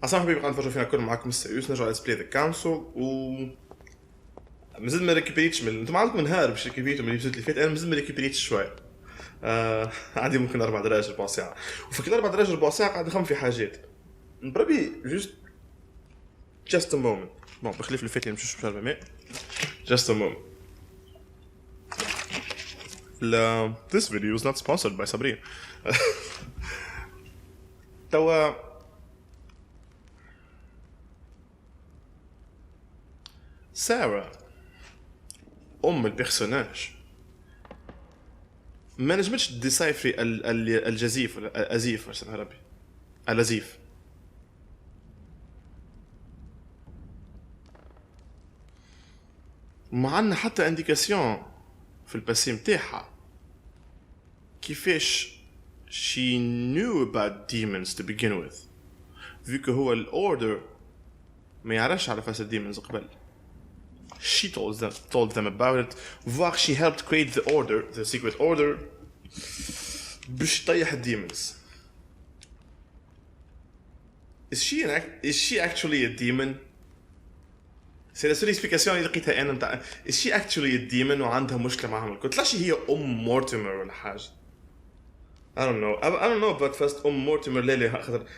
عصام حبيبي قاعد نتفرجوا فينا كل معاكم السيوس نرجع لسبلاي ذا كونسول و مازال ما ريكيبريتش من انتم عندكم نهار باش ريكيبريتوا من الفيديو اللي فات. انا مازال ما ريكيبريتش شويه. عندي ممكن 4 دراجات ربع ساعه وفي 4 دراجات ربع ساعه قاعد نخمم في حاجات بربي just a moment. بون بخلاف اللي فات اللي مشوش بشرب ماء just a moment. This video is not sponsored by Sabrina. توا سارة البيرسوناج ما نجمتش ديسايفري الجزيف ولا الازيف اسمها ربي الازيف. ما عندنا حتى انديكاسيون في الباسي متاعها كيفاش she knew about demons to begin with vu que هو الأوردر ما يعرفش على فاس الديمونز قبل. She told them about it voire she helped create the order, the secret order باش تطيح الديمونز. Is she actually a demon? C'est la seule explication اللي لقيتها انا نتاع is she actually a demon وعندها مشكلة معهم الكل. طلعش هي مورتيمر ولا حاجة. I don't know but first مورتيمر ليلي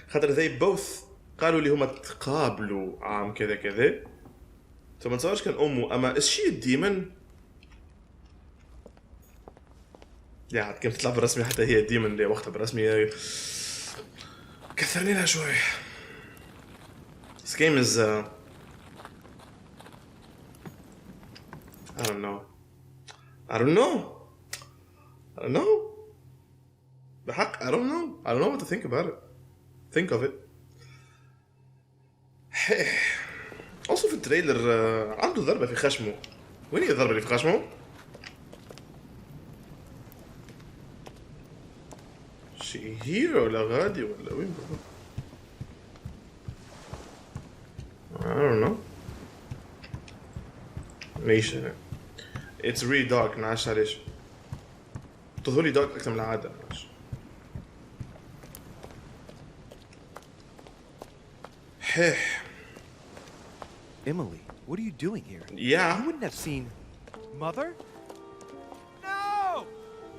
خاطر they both قالوا لي هما تقابلوا عام كذا كذا فما نتصورش كان امه. اما is she a demon؟ يا عاد كيف تطلع بالرسمي حتى هي ديمن اللي وقتها بالرسمي كثرني لها شوي. This game is I don't know بحق I don't know what to think about it. Think of it. also في التريلر عنده ضربة في خشمه. وين هي الضربة اللي في خشمه؟ شي هيرو ولا غادي ولا وين بالضبط؟ I don't know. ليش It's really dark. نعرفش علاش تظهرلي دارك أكثر من العادة. Emily, what are you doing here? Yeah. You wouldn't have seen... Mother? No!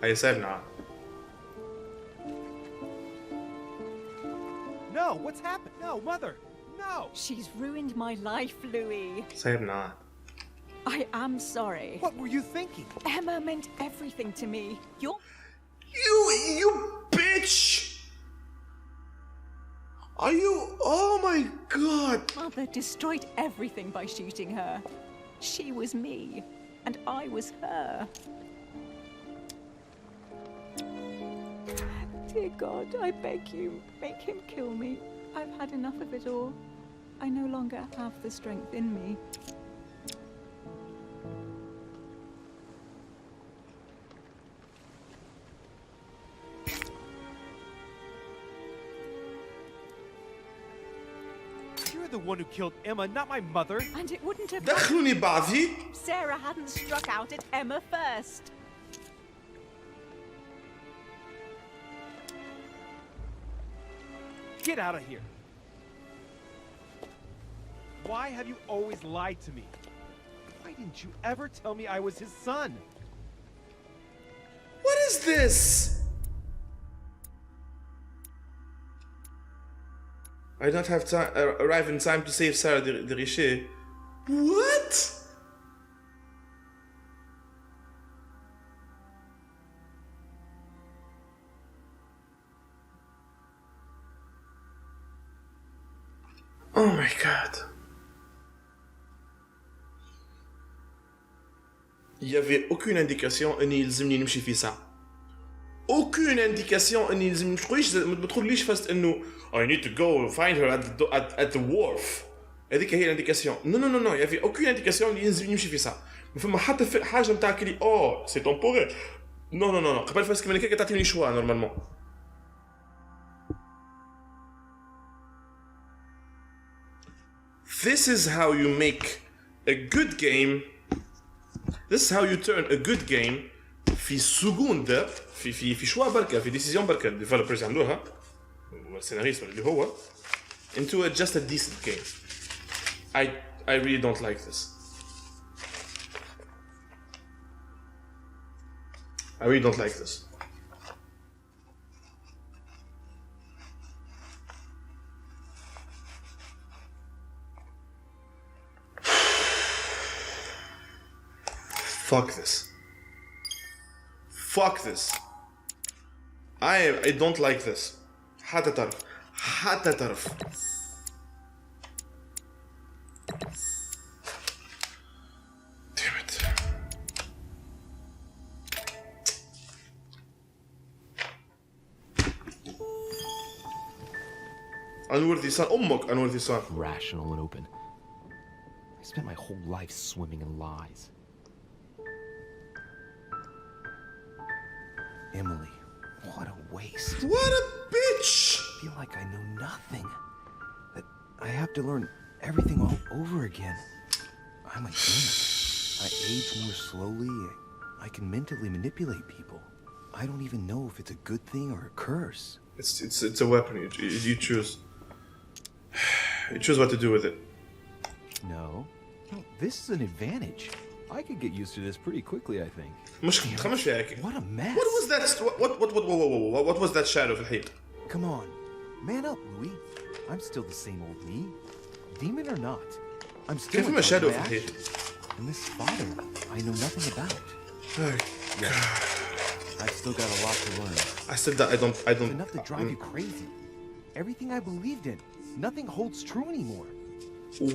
I said nah. No, what's happened? No, Mother! No! She's ruined my life, Louis. Said nah. I am sorry. What were you thinking? Emma meant everything to me. You bitch! Are you? Oh my God! Mother destroyed everything by shooting her. She was me, and I was her. Dear God, I beg you, make him kill me. I've had enough of it all. I no longer have the strength in me. You're the one who killed Emma, not my mother. And it wouldn't have دخلوني بعضي. Sarah hadn't struck out at Emma first. Get out of here. Why have you always lied to me? Why didn't you ever tell me I was his son? What is this? I don't have time. Arrive in time to save Sarah de Richet. What? Oh my God. Il y avait aucune indication اني يلزمني نمشي في ساعة. aucune indication اني يلزمني ما تقوليش فاست انه I need to go find her at the wharf. هذيك هي الانديكاسيون. نو il y avait aucune indication اني يلزمني نمشي في ساعة. ما فما حتى حاجة نتاع كلي سي temporaire. نو قبل فاست كمان هيك تعطيني شوا نورمالمون. This is how you make a good game. This is how you turn a good game في سكوند في شوا بركة في ديسيزيون بركة الديفلوبرز يعملوها والسيناريست اللي هو into just a decent game. I really don't like this. I really don't like this. Fuck this. Fuck this. I don't like this. حتى تعرف. حتى تعرف. Damn it. Unworthy son. أمك unworthy son. Rational and open. I spent my whole life swimming in lies. Emily, what a waste. What a bitch. I feel like I know nothing. That I have to learn everything all over again. I'm a demon. I age more slowly. I can mentally manipulate people. I don't even know if it's a good thing or a curse. It's a weapon. You choose. You choose what to do with it. No. No, this is an advantage. I could get used to this pretty quickly, I think. خمس فيها هيك. What a mess. What was that? What was that shadow في الحيط? Come on. Man up, Louis. I'm still the same old me. Demon or not. I'm still كيف in ما charge of shadow my في الحيط؟ actions. And this father, I know nothing about. I've still got a lot to learn. I said that I don't. It's enough to drive you crazy. Everything I believed in, nothing holds true anymore.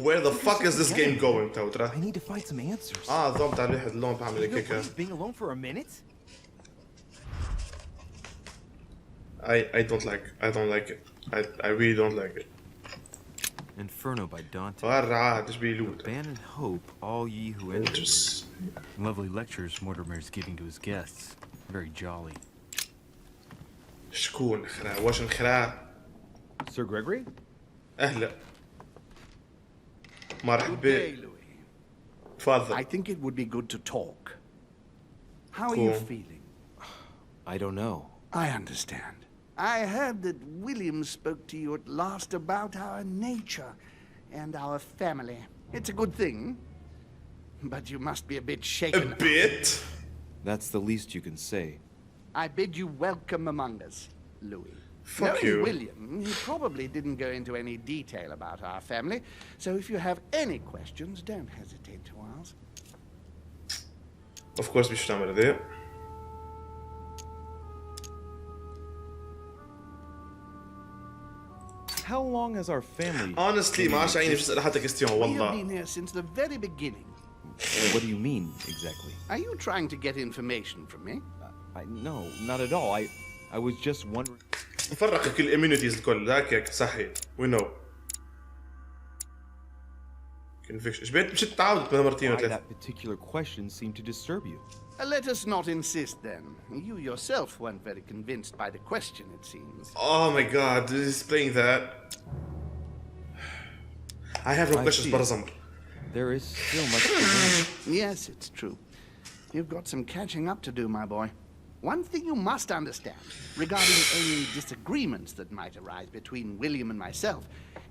Where the fuck is this game going, تو ترى؟ I need to find some answers. الضوء بتاع الواحد اللون بعمل You know هيك. what is being alone for a minute? I don't like it. I really don't like it. Inferno by Dante. غرعة تشبيلود. Abandon hope, all ye who enter. Just Lovely lectures Mortimer's giving to his guests. Very jolly. شكون خرا؟ واش نخرا؟ Sir Gregory? أهلا. Good day, مرحبا. Louis. تفضل. I think it would be good to talk. How are you Cool. feeling? I don't know. I understand. I heard that William spoke to you at last about our nature and our family. It's a good thing. But you must be a bit A shaken. bit. That's the least you can say. I bid you welcome among us, Louis. Fuck Knowing you. William, he probably didn't go into any detail about our family, so if you have any questions, don't hesitate to ask. Of course مش تعمل هذا. How long has our family... Honestly ما عادش عيني باش اسال حتى كاستيون We have والله. been here since the very beginning. What do you mean, exactly? Are you trying to get information from me? No, not at all. I was just wondering... نفرق كل الاميونيتيز الكل هكاك صحي. We know. Conviction. ايش بيت مشيت تعاودت مرتين why وثلاثة. that particular question seemed to disturb you. Let us not insist then. You yourself weren't very convinced by the question, it seems. Oh my god, this is playing that. I have no I questions see. برزمر. There is still much to learn. Yes, it's true. You've got some catching up to do, my boy. One thing you must understand regarding any disagreements that might arise between William and myself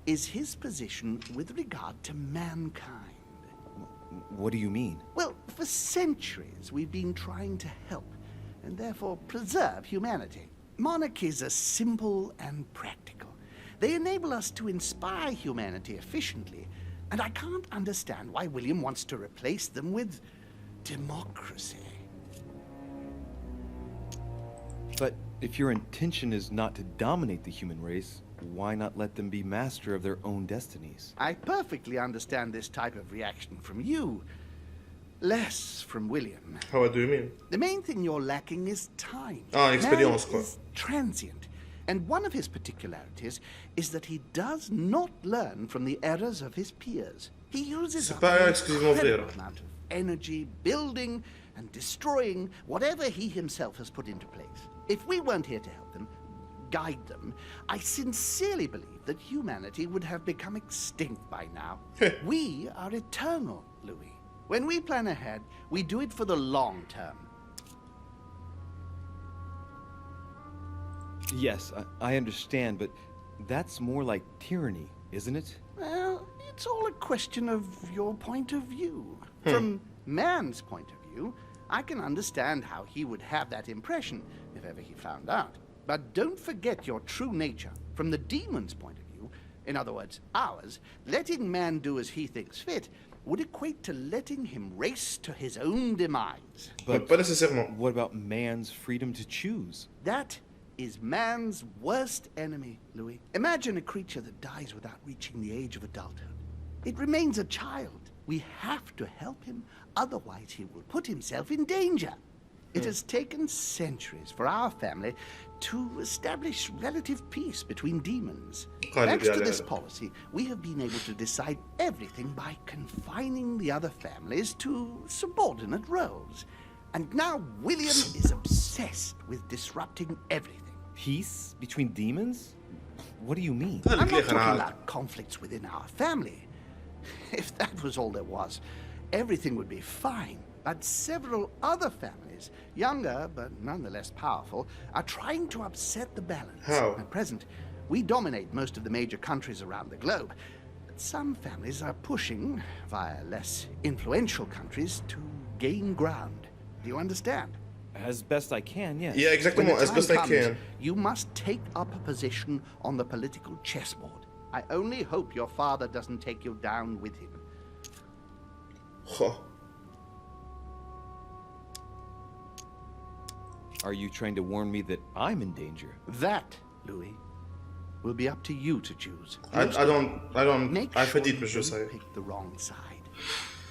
is his position with regard to mankind. What do you mean? Well, for centuries we've been trying to help and therefore preserve humanity. Monarchies are simple and practical. They enable us to inspire humanity efficiently, and I can't understand why William wants to replace them with democracy. But if your intention is not to dominate the human race, why not let them be master of their own destinies? I perfectly understand this type of reaction from you, less from William. How do you mean? The main thing you're lacking is time. experience, Man quoi. is transient. And one of his particularities is that he does not learn from the errors of his peers. He uses C'est up pas an exclusivement incredible vrai. amount of energy building and destroying whatever he himself has put into place. If we weren't here to help them, guide them, I sincerely believe that humanity would have become extinct by now. We are eternal, Louis. When we plan ahead, we do it for the long term. Yes, I understand, but that's more like tyranny isn't it? Well, it's all a question of your point of view. From man's point of view, I can understand how he would have that impression if ever he found out. But don't forget your true nature. From the demon's point of view, in other words, ours, letting man do as he thinks fit would equate to letting him race to his own demise. But pas nécessairement. What about man's freedom to choose? That is man's worst enemy, Louis. Imagine a creature that dies without reaching the age of adulthood. It remains a child. We have to help him, otherwise he will put himself in danger. It has taken centuries for our family to establish relative peace between demons. Thanks to this policy, we have been able to decide everything by confining the other families to subordinate roles. And now William is obsessed with disrupting everything. Peace between demons? What do you mean? هذا I'm اللي not كليخ talking أنا about conflicts within our family. If that was all there was, everything would be fine. But several other families, younger but nonetheless powerful, are trying to upset the balance. How? At present, we dominate most of the major countries around the globe. But some families are pushing, via less influential countries, to gain ground. Do you understand? As best I can, yes. Yeah, When exactement, the as time best I comes, can. you must take up a position on the political chessboard. I only hope your father doesn't take you down with him. Goh. Are you trying to warn me that I'm in danger? That, Louis, will be up to you to choose. I don't, Make I sure verdient you me zo don't zei. pick the wrong side.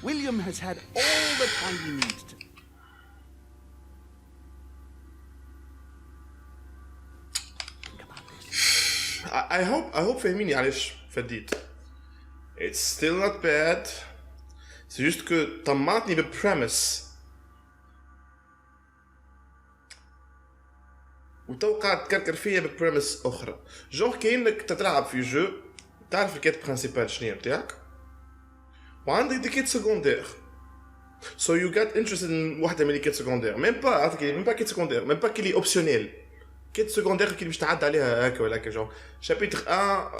William has had all the time he needs to. Think about this. I hope فاهميني علاش فديت. It's still not bad. C'est juste que طمعتني ببريمس. وتو قاعد تكركر فيا ببريمس اخرى. جونغ كأنك تلعب في جو تعرف الكيت برينسيبال شنو بتاعك وعندك دي كيت سكوندير. So you got interested in واحدة من لي كيت سكوندير. ميم با عرفتك ميم با كيت سكوندير ميم با كي لي اوبسيونيل. كيت سكوندير كي باش تعدي عليها هكا ولا هكا جونغ شابيتر 1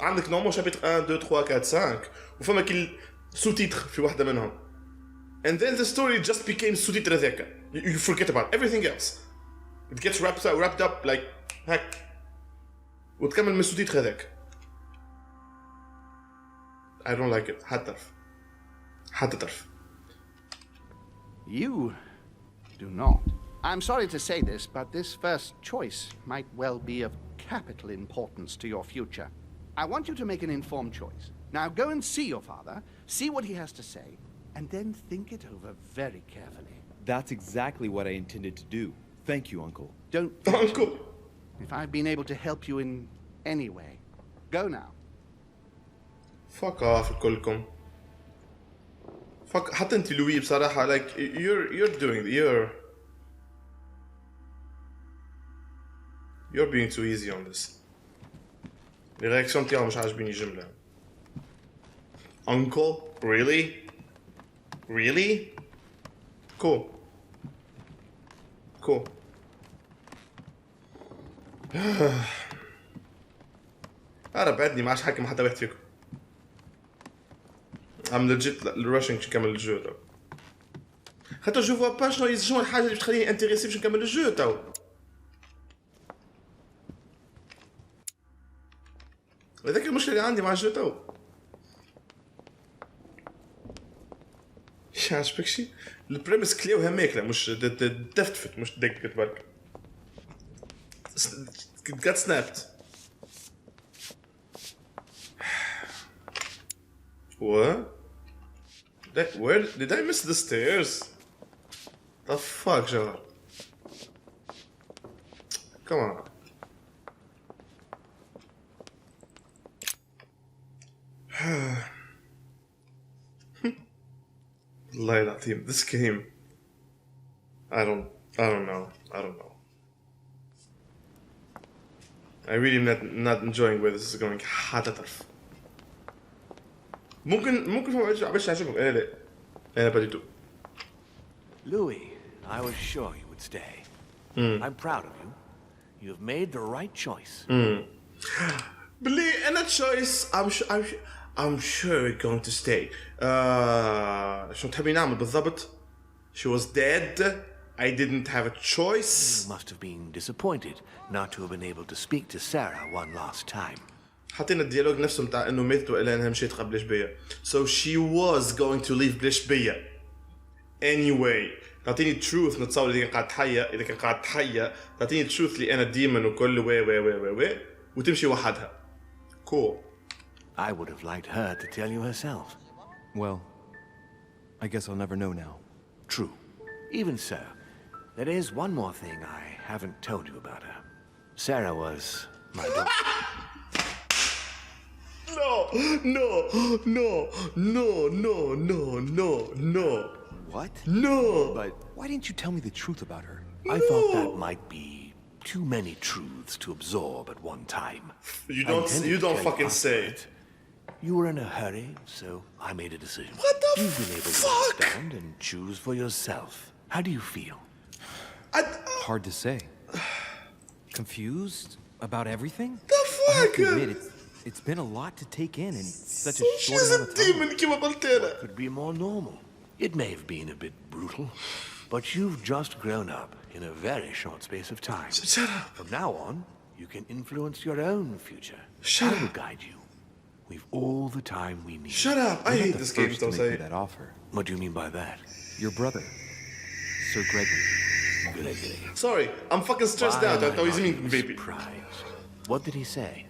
عندك نورمال شابيتر 1 2 3 4 5 وفما كي سو تيتر في واحدة منهم. And then the story just became سو تيتر هذاك. You forget about everything else. It gets wrapped up like هك وتكمل من السو تيتر هذاك. I don't like it. حتى طرف. You do not. I'm sorry to say this, but this first choice might well be of capital importance to your future. I want you to make an informed choice. Now go and see your father, see what he has to say, and then think it over very carefully. That's exactly what I intended to do. Thank you, Uncle. Don't Uncle. If I've been able to help you in any way, go now. Fuck off كلكم. Fuck حتى انت لوي بصراحة like you're being too easy on this. الرياكسيون تاعو مش عاجبيني جملة. Uncle? Really? Really? Cool. أنا بعدني ما عادش حاكي مع حتى واحد فيكم. I'm legit rushing باش نكمل الجو تو. خاطر جو فوا با شنو الحاجة اللي باش تخليني انتريسي باش نكمل الجو تو. هذاك المشكلة اللي عندي مع الجو تو. عجبك شي؟ البريمس كليوها ماكلة مش دفتفت مش دقت برك. Got snapped. What? Where did I miss the stairs? The fuck, Jar? Come on. Layla team, this game. I don't know. I really not enjoying where this is going. حتى طرف. ممكن فما باش يعجبهم انا لا. انا بديتو. Louis, I was sure you would stay. I'm proud of you. You have made the right choice. بلي أنا choice I'm sure we're going to stay. شو تحبي نعمل بالضبط؟ She was dead. I didn't have a choice. You must have been disappointed not to have been able to speak to Sarah one last time. حطينا الديالوج نفسه متاع انه ماتت وإلا انها مشيت قبل شبيه. So she was going to leave بلا شبيه. Anyway, تعطيني truth نتصور اذا كان قاعد تحيا، اذا كان قاعد تحيا تعطيني truth اللي انا ديمن وكل وي وتمشي وحدها. Cool. I would have liked her to tell you herself. Well, I guess I'll never know now. True. Even so, there is one more thing I haven't told you about her. Sarah was my daughter. No. What? No. But why didn't you tell me the truth about her? I thought that might be too many truths to absorb at one time. You I intended don't to tell you fucking say. afterwards. You were in a hurry, so I made a decision. What the You've been able to fuck? understand and choose for yourself. How do you feel? Hard to say. Confused about everything? The I have fuck? to admit, it's been a lot to take in such a short She's amount a of time. demon كيما قلت أنا. Could be more normal. It may have been a bit brutal, but you've just grown up in a very short space of time. Shut up. From now on, you can influence your own future. Shut I will up. guide you. We've all the time we need. Shut up. I You're hate not this the game, first don't to make say. me that offer. What do you mean by that? Your brother, Sir Gregory. Gregory. Sorry, I'm fucking stressed Why out. am I thought not he's mean even baby. surprised? What did he say?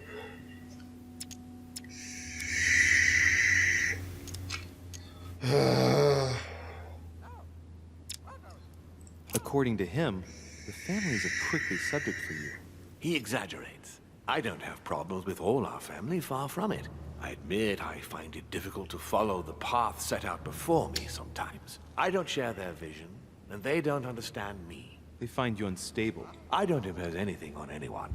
According to him, the family is a prickly subject for you. He exaggerates. I don't have problems with all our family, far from it. I admit I find it difficult to follow the path set out before me sometimes. I don't share their vision, and they don't understand me. They find you unstable. I don't impose anything on anyone.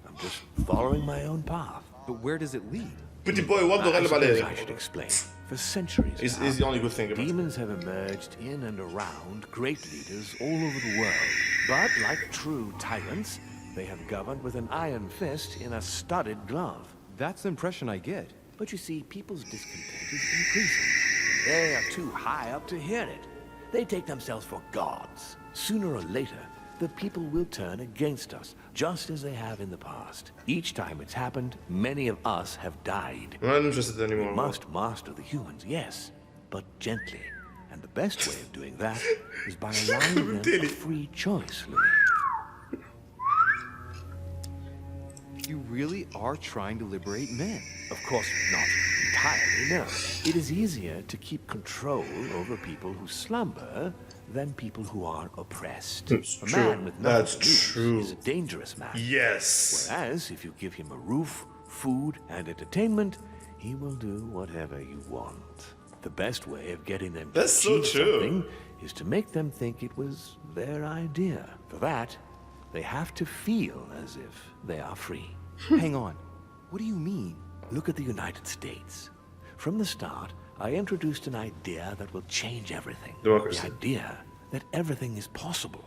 I'm just following my own path. But where does it lead? Pretty boy وضو I غلب suppose I عليه. should explain. For centuries Is now, the only good thing about it. demons have emerged in and around great leaders all over the world. But like true tyrants, they have governed with an iron fist in a studded glove. That's the impression I get. But you see, people's discontent is increasing. They are too high up to hear it. They take themselves for gods. Sooner or later, the people will turn against us, just as they have in the past. Each time it's happened, many of us have died. I'm not interested We anymore. must master the humans, yes, but gently. And the best way of doing that is by allowing them a free choice, Louis. You really are trying to liberate men. Of course, not entirely, no. It is easier to keep control over people who slumber than people who are oppressed. That's a true. man with That's nothing to lose true. is a dangerous man. Yes. Whereas, if you give him a roof, food, and entertainment, he will do whatever you want. The best way of getting them to That's so achieve true. something is to make them think it was their idea. For that, they have to feel as if they are free. Hang on. What do you mean? Look at the United States. From the start, I introduced an idea that will change everything. Democracy. The idea that everything is possible.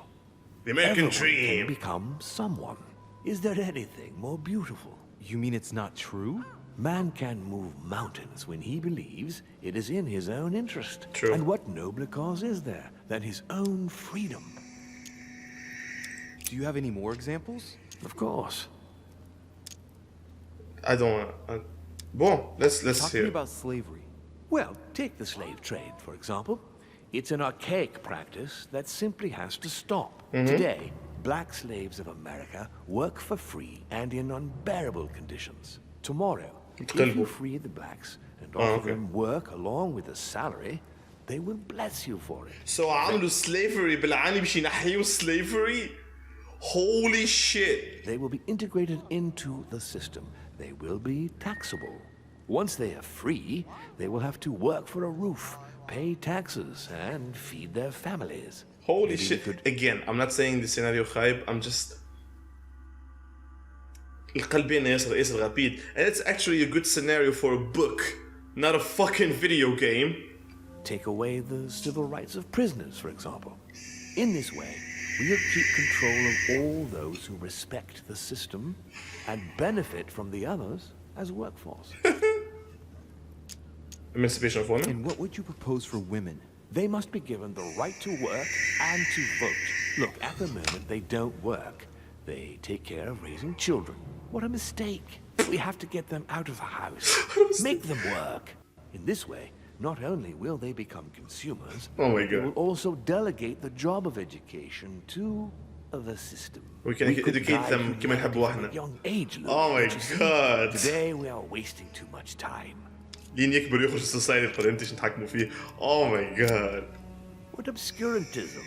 The American Everyone dream. can become someone. Is there anything more beautiful? You mean it's not true? Man can move mountains when he believes it is in his own interest. True. And what nobler cause is there than his own freedom? Do you have any more examples? Of course. I don't want. Bon, let's Talk to hear. me about slavery. Well, take the slave trade, for example. It's an archaic practice that simply has to stop. Today, black slaves of America work for free and in unbearable conditions. Tomorrow, if you free the blacks and offer okay. them work along with a salary, they will bless you for it. So عملوا slavery بالعاني باش ينحيوا slavery. Holy shit. They will be integrated into the system. They will be taxable. Once they are free, they will have to work for a roof, pay taxes, and feed their families. Holy Maybe we shit. could- Again, I'm not saying the scenario خايب. I'm just القلبين ياسر غبيد. And it's actually a good scenario for a book, not a fucking video game. Take away the civil rights of prisoners, for example. In this way, we'll keep control of all those who respect the system and benefit from the others as workforce. Emancipation of women. And what would you propose for women? They must be given the right to work and to vote. Look, at the moment, they don't work. They take care of raising children. What a mistake. We have to get them out of the house. Make them work. In this way, not only will they become consumers, Oh my they will god. also delegate the job of education to the system. We can could educate guide them كما humanity نحبوا from احنا. a young age, Luke. Oh my But you see, god. Today we are wasting too much time. لين يكبر يخرج السوسايتي القديم تيجي نتحكموا فيه. Oh my god. What obscurantism?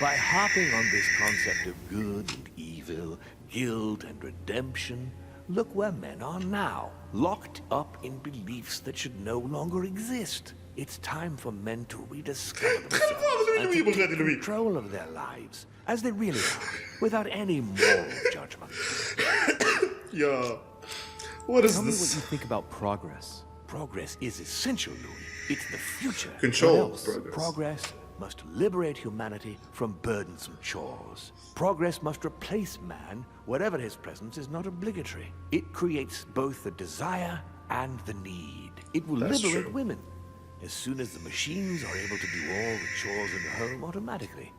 By harping on this concept of good and evil, guilt and redemption, look where men are now, locked up in beliefs that should no longer exist. It's time for men to rediscover themselves and to take control of their lives as they really are, without any moral judgment. Yeah. What is Tell me what this? you think about progress. Progress is essential, Louis. It's the future. Control What else? progress. Progress must liberate humanity from burdensome chores. Progress must replace man wherever his presence is not obligatory. It creates both the desire and the need. It will That's liberate true. women as soon as the machines are able to do all the chores in the home automatically.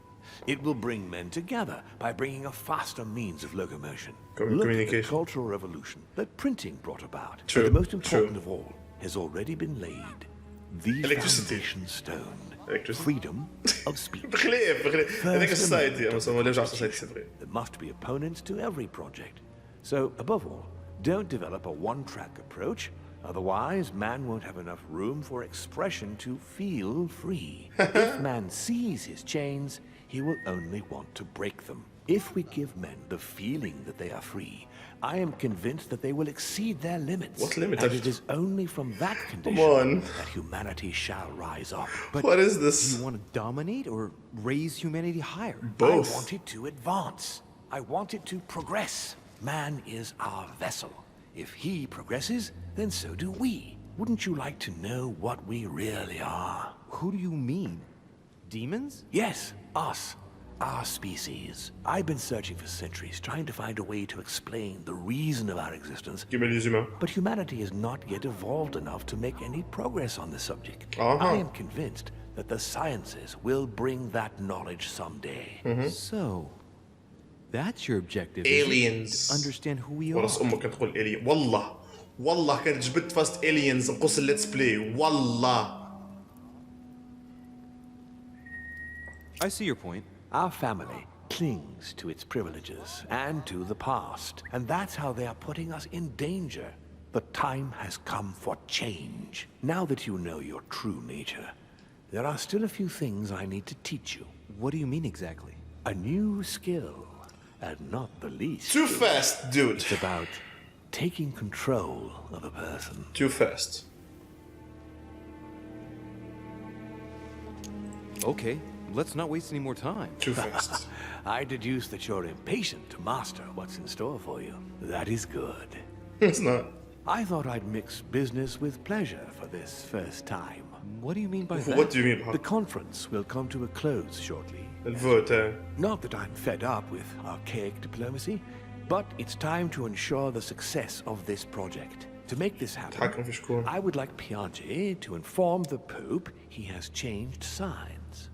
It will bring men together by bringing a faster means of locomotion. Look at the Communication. Cultural Revolution that printing brought about. True, But the most important true. of all has already been laid. The Electricity. foundation stone. Electricity. Freedom of speech. بخلاف هذاك السوسايتي اما سو نرجع السوسايتي سي فري. There must be opponents to every project. So, above all, don't develop a one-track approach. Otherwise, man won't have enough room for expression to feel free. If man sees his chains, he will only want to break them. If we give men the feeling that they are free, I am convinced that they will exceed their limits. What limit? And it is only from that on. condition that humanity shall rise up. But What is do this? you want to dominate or raise humanity higher? Both. I want it to advance. I want it to progress. Man is our vessel. If he progresses, then so do we. Wouldn't you like to know what we really are? Who do you mean? Demons? Yes, us. Our species. I've been searching for centuries, trying to find a way to explain the reason of our existence. كيما les humains. But humanity has not yet evolved enough to make any progress on the subject. Uh-huh. I am convinced that the sciences will bring that knowledge someday. So, that's your objective. is it? Aliens. To understand who we are. ورس امك كانت تقول alien. والله كانت جبت فاست aliens نقص الليتس بلاي والله. I see your point. Our family clings to its privileges and to the past, and that's how they are putting us in danger. The time has come for change. Now that you know your true nature, there are still a few things I need to teach you. What do you mean exactly? A new skill, and not the least. Too fast dude. It's about taking control of a person. Too fast. Okay, let's not waste any more time. Too fast. I deduce that you're impatient to master what's in store for you. That is good. It's not. I thought I'd mix business with pleasure for this first time. What do you mean by that? What do you mean? The conference will come to a close shortly. الفوت. Not that I'm fed up with archaic diplomacy, but it's time to ensure the success of this project. To make this happen, تحكم في شكون. I would like Piaget to inform the Pope he has changed sides.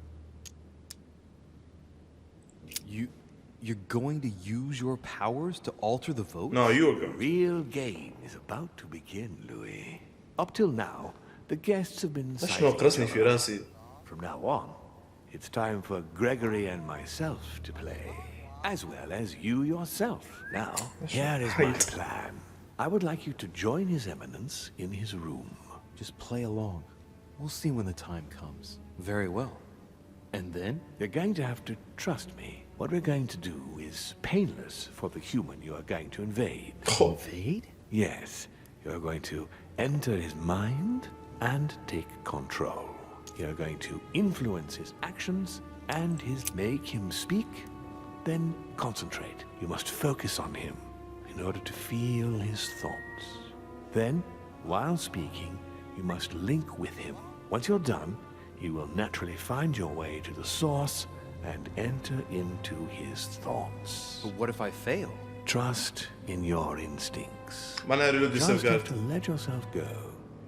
You're going to use your powers to alter the vote? No, you The go. real game is about to begin, Louis. Up till now, the guests have been شنو sizing قرصني each في other. راسي. From now on, it's time for Gregory and myself to play, as well as you yourself. Now, here is my right. plan. I would like you to join His Eminence in his room. Just play along. We'll see when the time comes. Very well. And then? You're going to have to trust me. What we're going to do is painless for the human you are going to invade. Invade? Yes, you're going to enter his mind and take control. You're going to influence his actions and make him speak, then concentrate. You must focus on him in order to feel his thoughts. Then, while speaking, you must link with him. Once you're done, you will naturally find your way to the source and enter into his thoughts. But what if I fail? Trust in your instincts. Man, I really Just deserve have God. to let yourself go.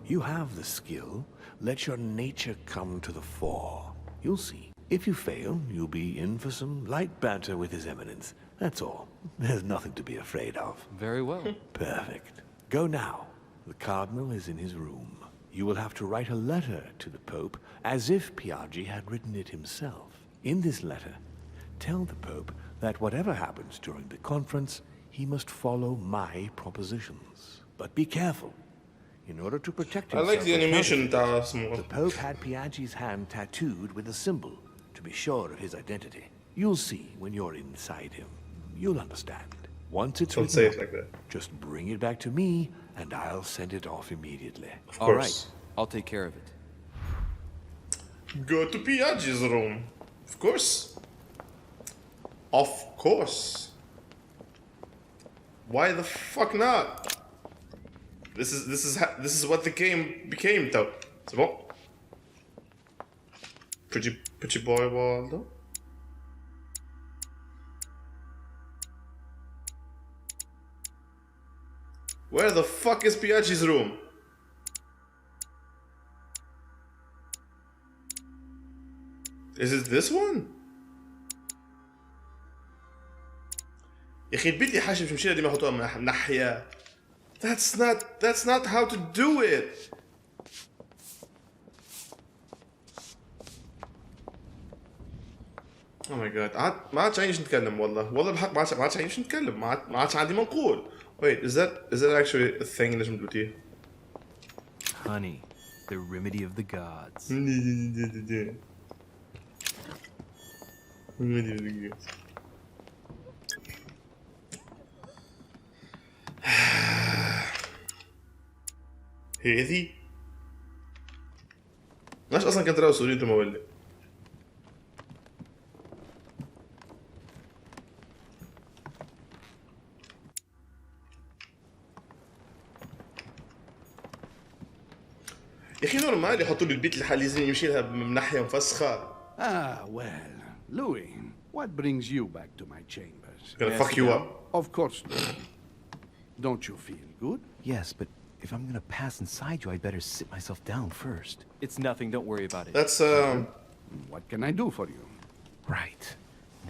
You have the skill. Let your nature come to the fore. You'll see. If you fail, you'll be in for some light banter with His Eminence. That's all. There's nothing to be afraid of. Very well. Perfect. Go now. The Cardinal is in his room. You will have to write a letter to the Pope as if Piaggi had written it himself. In this letter, tell the Pope that whatever happens during the conference, he must follow my propositions. But be careful. In order to protect I himself like the from animation counterfeiters, تاع the اسمه. Pope had Piaggi's hand tattooed with a symbol to be sure of his identity. You'll see when you're inside him. You'll understand. Once it's Don't written say up, it like that. just bring it back to me, and I'll send it off immediately. Of All course. right. I'll take care of it. Go to Piaggi's room. Of course. Of course. Why the fuck not? This is what the game became though. C'est bon? Pretty boy Waldo. Where the fuck is Piaggi's room? Is it this one? يا اخي البيت اللي حاشي مش مشينا ديما يحطوها من ناحية. That's not how to do it. Oh my god. ما عادش عايش نتكلم والله بحق ما عادش عايش نتكلم ما عادش عندي ما نقول. Wait, is that actually a thing اللي نجم تقوليه؟ Honey, the remedy of the gods. هذي ليش اصلا كنت راوي سوريته ما ولي يا اخي نورمال يحطوا لي البيت اللي لازم يمشي لها من ناحيه مفسخه. Ah, well, Louis, what brings you back to my chambers? Gonna fuck you up. Of course not. Don't you feel good? Yes, but if I'm gonna pass inside you, I'd better sit myself down first. It's nothing. Don't worry about it. That's What can I do for you? Right.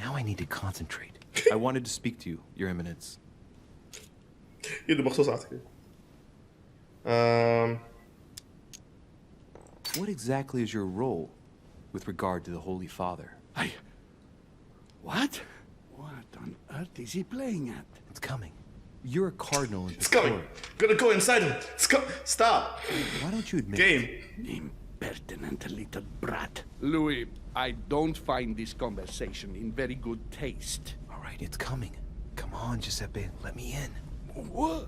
Now I need to concentrate. I wanted to speak to you, Your Eminence. يده مخصوص عسكري. What exactly is your role with regard to the Holy Father? What? What on earth is he playing at? It's coming. You're a cardinal in It's coming. Victoria. Gonna go inside him. Stop. Why don't you admit Game. Impertinent little brat. Louis, I don't find this conversation in very good taste. All right, it's coming. Come on, Giuseppe, let me in. What?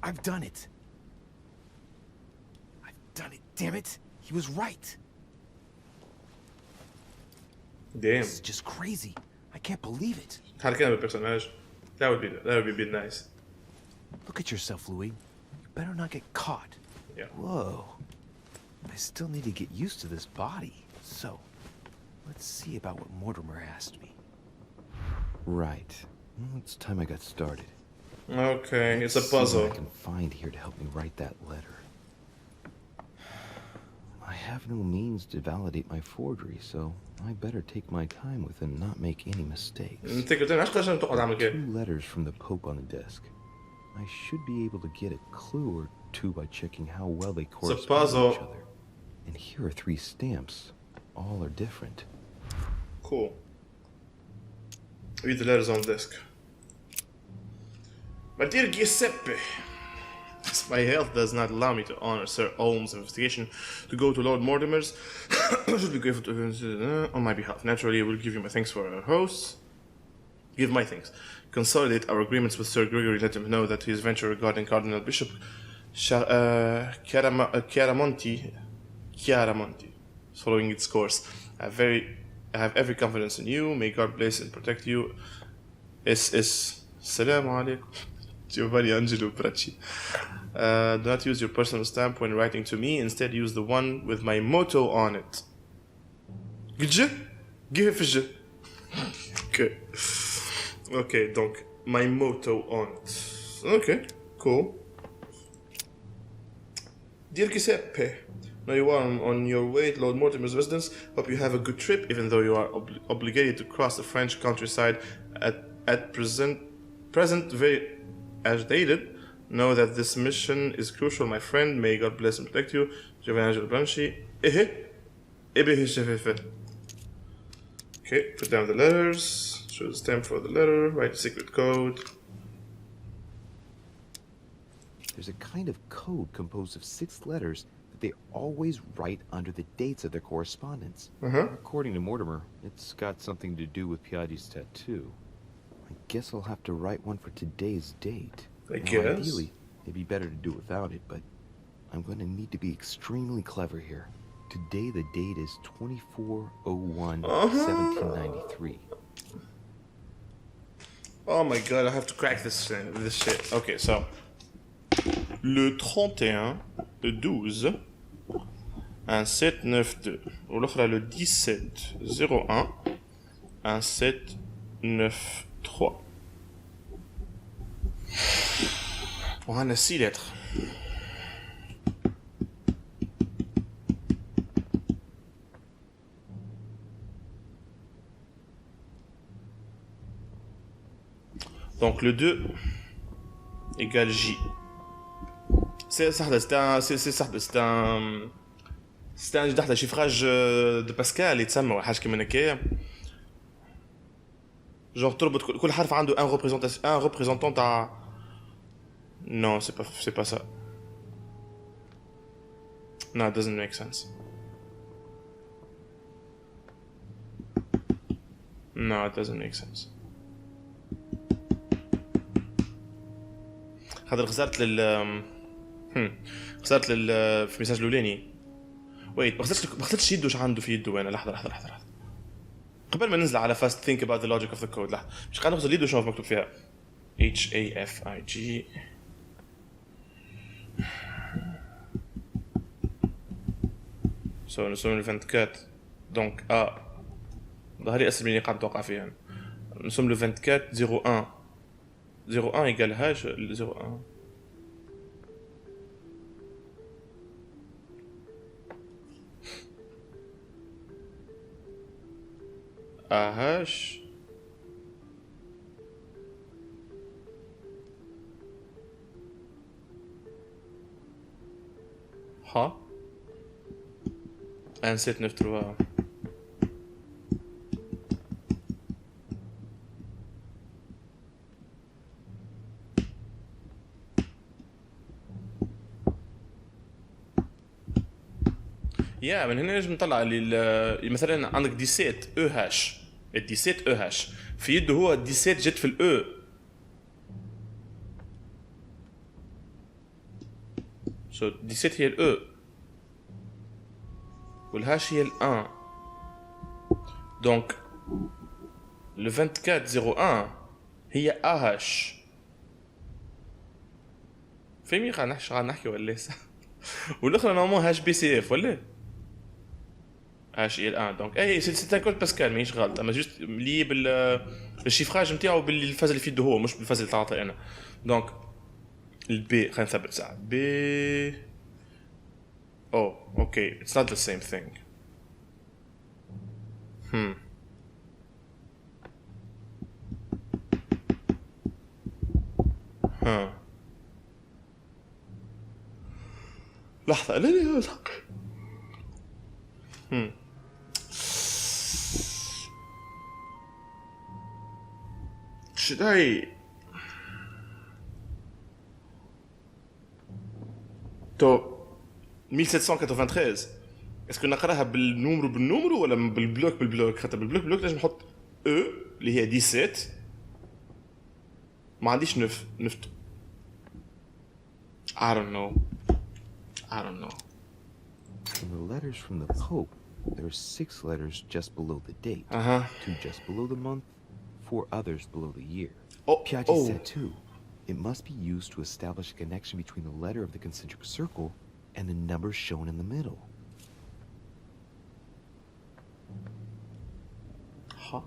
I've done it. I've done it, damn it. He was right. Damn. This is just crazy. I can't believe it. حركنا بالبرسوناج. That would be nice. Look at yourself, Louis. You better not get caught. Yeah. Whoa. I still need to get used to this body. So, let's see about what Mortimer asked me. Right. Well, it's time I got started. Okay, it's a See what puzzle. I can find here to help me write that letter. I have no means to validate my forgery, so I better take my time with it and not make any mistakes. انت قلت لنا علاش لازم تقعد تعمل كده؟ 2 letters from the Pope on the desk. I should be able to get a clue or two by checking how well they correspond puzzle. with each other. And here are 3 stamps. All are different. Cool. Read the letters on desk. My dear Giuseppe, my health does not allow me to honor Sir Olm's investigation to go to Lord Mortimer's. I should be grateful to on my behalf. Naturally, I will give you my thanks for our hosts. Give my thanks. Consolidate our agreements with Sir Gregory. Let him know that his venture regarding Cardinal Bishop Chiaramonti is following its course. I have every confidence in you. May God bless and protect you. Salam alaikum. Giovanni Angelo Bracci. Do not use your personal stamp when writing to me. Instead, use the one with my motto on it. Gdzie? Give it. Okay. Okay, donc my motto on it. Okay, cool. Dear Giuseppe, now you are on your way to Lord Mortimer's residence. Hope you have a good trip, even though you are obligated to cross the French countryside at present very agitated. Know that this mission is crucial, my friend. May God bless and protect you. Giovanni Branchi. Okay, put down the letters. Show the stamp for the letter. Write the secret code. There's a kind of code composed of 6 letters that they always write under the dates of their correspondence. According to Mortimer, it's got something to do with Piaggi's tattoo. I guess I'll have to write one for today's date. I Now, guess. Ideally, it'd be better to do without it, but I'm going to need to be extremely clever here. Today the date is 24/01/1793. Oh my god, I have to crack this shit. Okay, so le 31 le 12 un 792 والأخرى le 17/01 un 793 وعندنا 6 lettres. Donc le 2 égale J. C'est un chiffrage de Pascal يتسمى ولا حاجة كيما هكايا. genre تربط كل حرف عنده un représentant تاع. Non, c'est pas ça. No, it doesn't make sense. No, it doesn't make sense. هذا خسرت خسرت في الميساج الاولاني. ويت ما خسرتش يده. ايش عنده في يده؟ وين؟ لحظه قبل ما ننزل على fast think about the logic of the code. لحظه مش قاعد نخسر يده. شنو مكتوب فيها؟ HAFIG. نسوم 24 دونك ظهري اسم اللي قاعد نتوقع فيها. نسوم 24 01 égale H 01. AH Ha 1793. يا من هنا نجم نطلع اللي مثلا عندك 17 او هاش. ال 17 او هاش في يده هو 17 جت في الاو. سو 17 هي الاو والهاش هي ال1. دونك le 24/01 هي اهاش. فهمي قاعد نحكي ولا لسه؟ والاخرى نورمال هاش بي سي اف ولا هاش هي الان. دونك اي سي ان كود باسكال ماهيش غلط. اما جوست لي بالشيفراج نتاعو بالفاز اللي في يده هو مش بالفاز اللي تعطي انا. دونك البي خلينا نثبت ساعه بي. اوكي it's not the same thing. لحظة لا should I تو 1793 اسكو نقراها بالنمر ولا بالبلوك خاطر بالبلوك لازم نحط او اللي هي 17 ما عنديش 9 I don't know. In the letters from the Pope, there are 6 letters just below the date, 2 just below the month, 4 others below the year. Piaggi's tattoo. It must be used to establish a connection between the letter of the concentric circle and the number shown in the middle. Huh?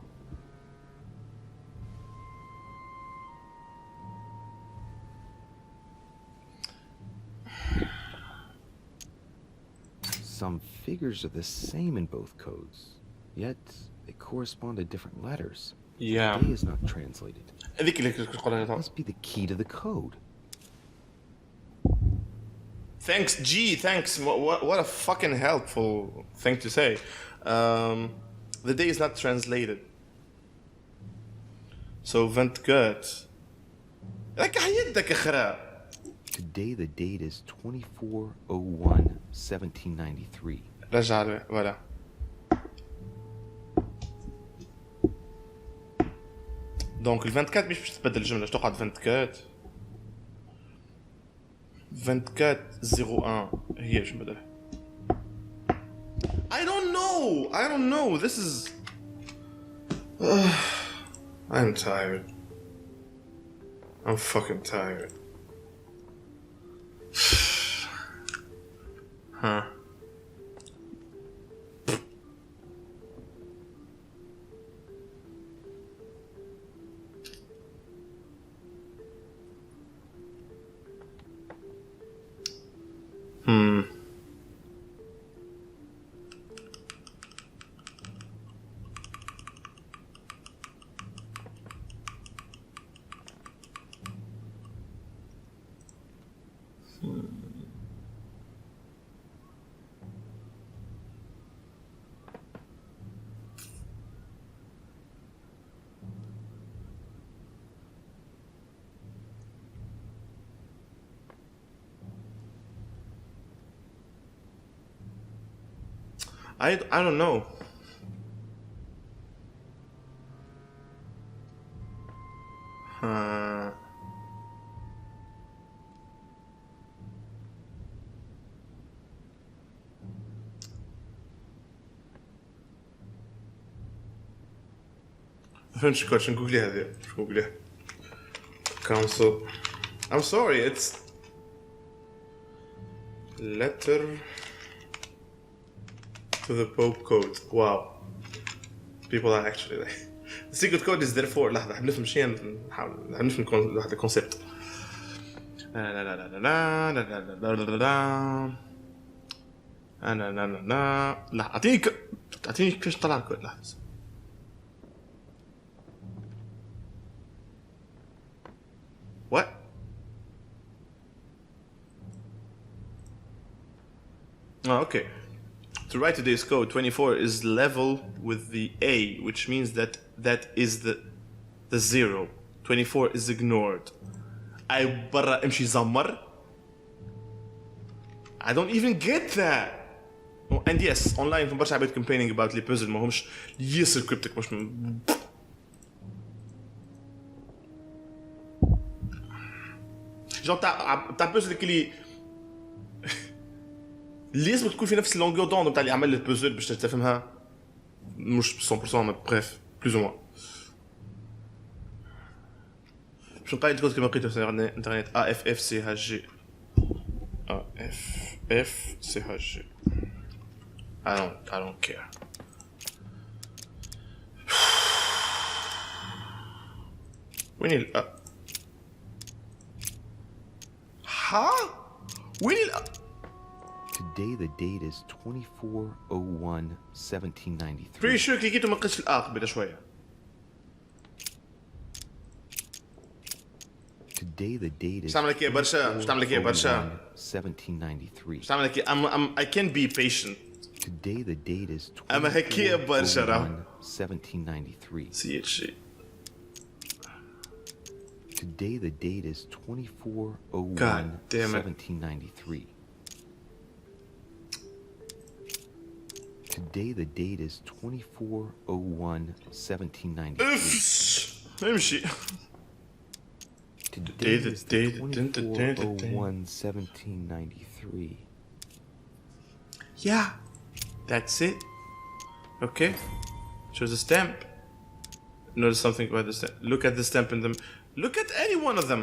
Some figures are the same in both codes, yet they correspond to different letters. Yeah. The day is not translated. هذيك اللي كنت نقولها It تو. must be the key to the code. Thanks, G. Thanks. What a fucking helpful thing to say. The day is not translated. So vent gut. لك حيدك اخرى. Today the date is 24/01/1793. رجع له ولا. دونك ال 24 مش باش تبدل الجملة، باش تقعد 24. 24/01 هي باش نبدلها. I don't know. This is. I'm tired. I'm fucking tired. Huh. I don't know. فهمتش كوتش نقول لي هذه شو نقول لها council. I'm sorry, it's letter to the Pope code. Wow. People are actually like the secret code is therefore لحظة حنفهم شيء نحاول نفهم واحد الكونسيبت. لا لا لا لا لا لا لا لا لا انا لا لا لا لا اعطيني كيفاش طلع الكود. لحظة what? Oh, okay. To write today's code, 24 is level with the A, which means that that is the 0. 24 is ignored. I برا امشي زمر. I don't even get that. Oh, and yes, online في برشا عباد complaining about لي puzzle ما همش ياسر cryptic مش جون تاع بوزل اللي لازم تكون في نفس اللونغور دوند تاع اللي عمل البوزل باش تفهمها مش 100% ما بريف بلوز او موان. باش نقايد الكود كما لقيته في الانترنت AFFCHG AFFCHG I don't care. وين ال وين ال Today the date is 24/01/1793. pretty sure كليكيتو ما لقيتش قبل شويه. Today the date is مش تعمل لك ايه برشا 1793. مش تعمل لك ايه I can be patient. Today the date is أما هكية برشا راه 1793. سي اتش شي. Today the date is 24/01/1793. Today the date is 24/01/1793. امشي. Today is 24/01/1793. Yeah, that's it. Okay. Shows a stamp. Notice something about the stamp. Look at the stamp in them. Look at any one of them.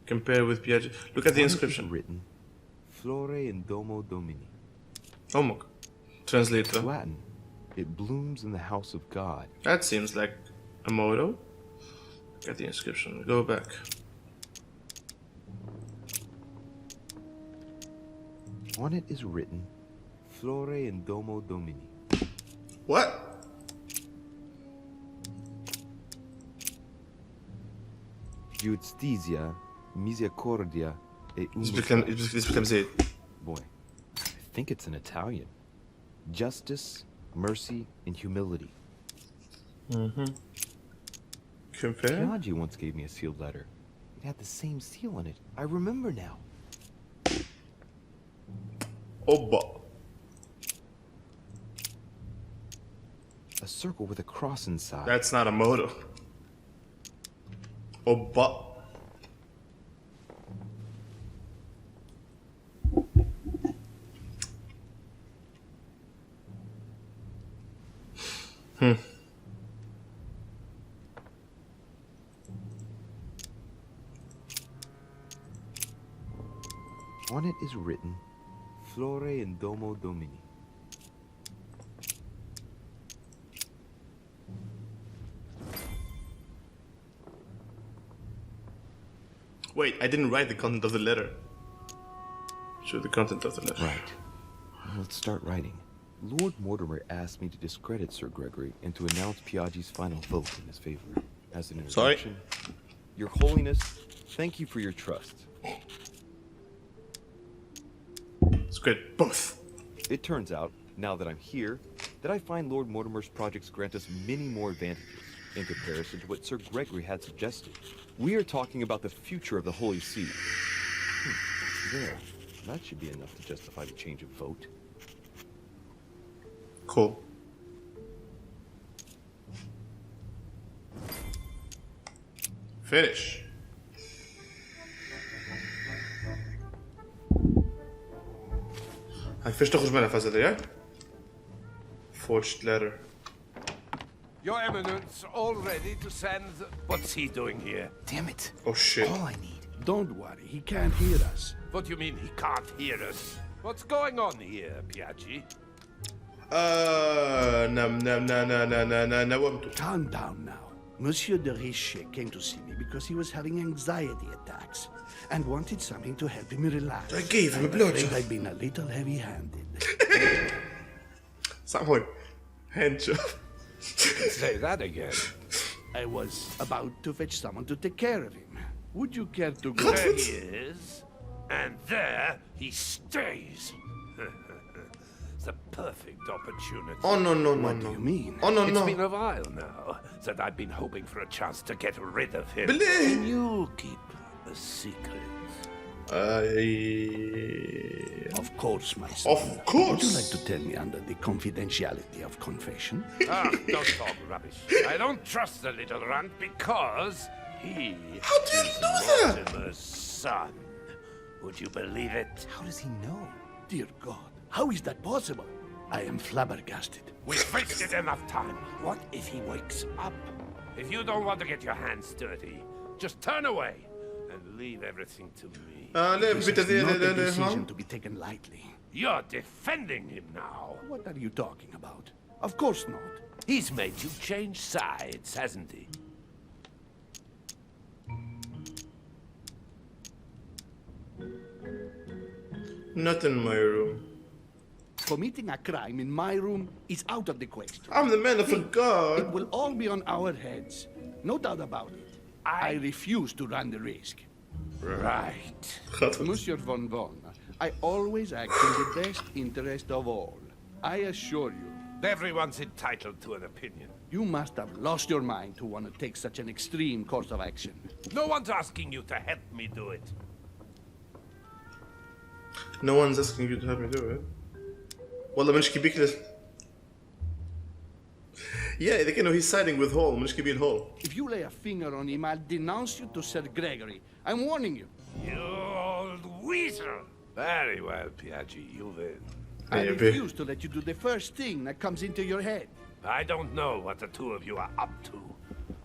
Compare with Piaggio. Look at the On it is inscription. written, Flore in Domo Domini. Omok. Translate It's that. Latin. It blooms in the house of God. That seems like a motto. Look at the inscription. Go back. On it is written, Flore in Domo Domini. What? Justitia, misericordia, e This becomes it. Boy, I think it's in Italian. Justice, mercy, and humility. Compare? Piaggi once gave me a sealed letter. It had the same seal on it. I remember now. Oba. A circle with a cross inside. That's not a motto. Oba. On it is written, Flore in Domo Domini. Wait, I didn't write the content of the letter. Show the content of the letter. Right. Well, let's start writing. Lord Mortimer asked me to discredit Sir Gregory and to announce Piaggi's final vote in his favor. As an Sorry? introduction, Your Holiness, thank you for your trust. It's great. Both. It turns out, now that I'm here, that I find Lord Mortimer's projects grant us many more advantages in comparison to what Sir Gregory had suggested. We are talking about the future of the Holy See. There. That should be enough to justify the change of vote. Cool. Finish. هاي فيش تخرج منها فازت ياك؟ Forged letter. Your Eminence, all ready to send... What's he doing here? Damn it. Oh shit. All I need. Don't worry, he can't hear us. What do you mean he can't hear us? What's going on here, Piaggi? نومته. Calm down now. Monsieur de Richer came to see me because he was having anxiety attacks and wanted something to help him relax. I gave him a I'm blowjob. afraid I've been a little heavy-handed. Someone. Hand job. Say that again. I was about to fetch someone to take care of him. Would you care to go? There he is, and there he stays. It's a perfect opportunity. Oh no no no What no. do you mean? Oh no It's no. been a while now that I've been hoping for a chance to get rid of him. بالله. Can you keep a secret? Of course, my son. Of course. Would you like to tell me under the confidentiality of confession? Ah, don't talk rubbish. I don't trust the little runt because he How do you is know that? Mortimer's son. Would you believe it? How does he know? Dear God, how is that possible? I am flabbergasted. We've wasted enough time. What if he wakes up? If you don't want to get your hands dirty, just turn away and leave everything to me. لا This is not a decision بيتا to be taken lightly. You're defending him now. What are you talking about? Of course not. He's made you change sides, hasn't he? Not in my room. Committing a crime in my room is out of the question. I'm the man of a It god. will all be on our heads. No doubt about it. I refuse to run the risk. Right. Monsieur von Von, I always act in the best interest of all. I assure you, Everyone's entitled to an opinion. you must have lost your mind to want to take such an extreme course of action. No one's asking you to help me do it. No one's asking you to help me do it. والله منشكي بيك Yeah, they know he's siding with Hall. منشكي بين Hall. If you lay a finger on him, I'll denounce you to Sir Gregory. I'm warning you. You old weasel! Very well, Piaggi, you win. I Yeah, refuse to let you do the first thing that comes into your head. I don't know what the two of you are up to,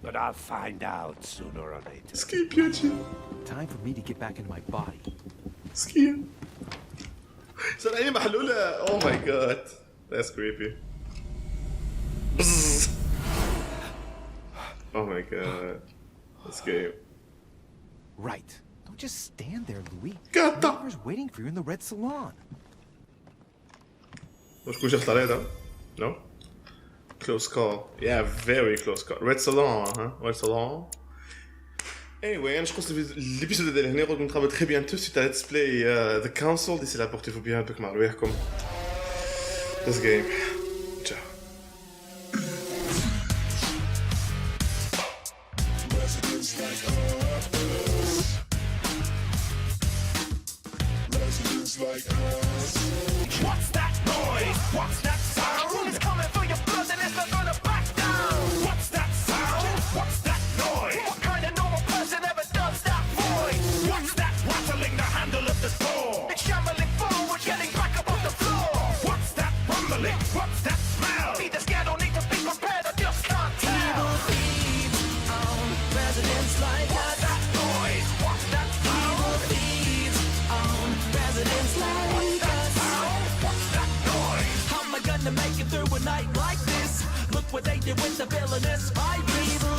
but I'll find out sooner or later. Skip Piaggi. Time for me to get back into my body. مسكين صار عيني محلولة. Oh my god. That's creepy. Bzz. Oh my god. This game. Right. Don't just stand there, Louis. God damn. Mortimer's waiting for you in the red salon. مش كل شفت عليه ده؟ No? Close call. Yeah, very close call. Red Salon, hein? Red Salon. Anyway, je pense que l'épisode de dernier, on travaille très bientôt suite à Let's Play The Council. D'ici là, portez-vous bien, un peu comme comme this game. Ciao. What's that noise? What's that sound? It's coming for your blood and it's not gonna back down. What's that sound? What's that noise? What kind of normal person ever does that voice? What's that rattling the handle of the door? It's shambling forward, getting back up off the floor. What's that rumbling? What's that smell? Either scared or need to be prepared, I just can't tell. Evil thieves on residents like us. That noise? What's that sound? Evil thieves on residents like us. To make it through a night like this. Look what they did with the villainous. I evil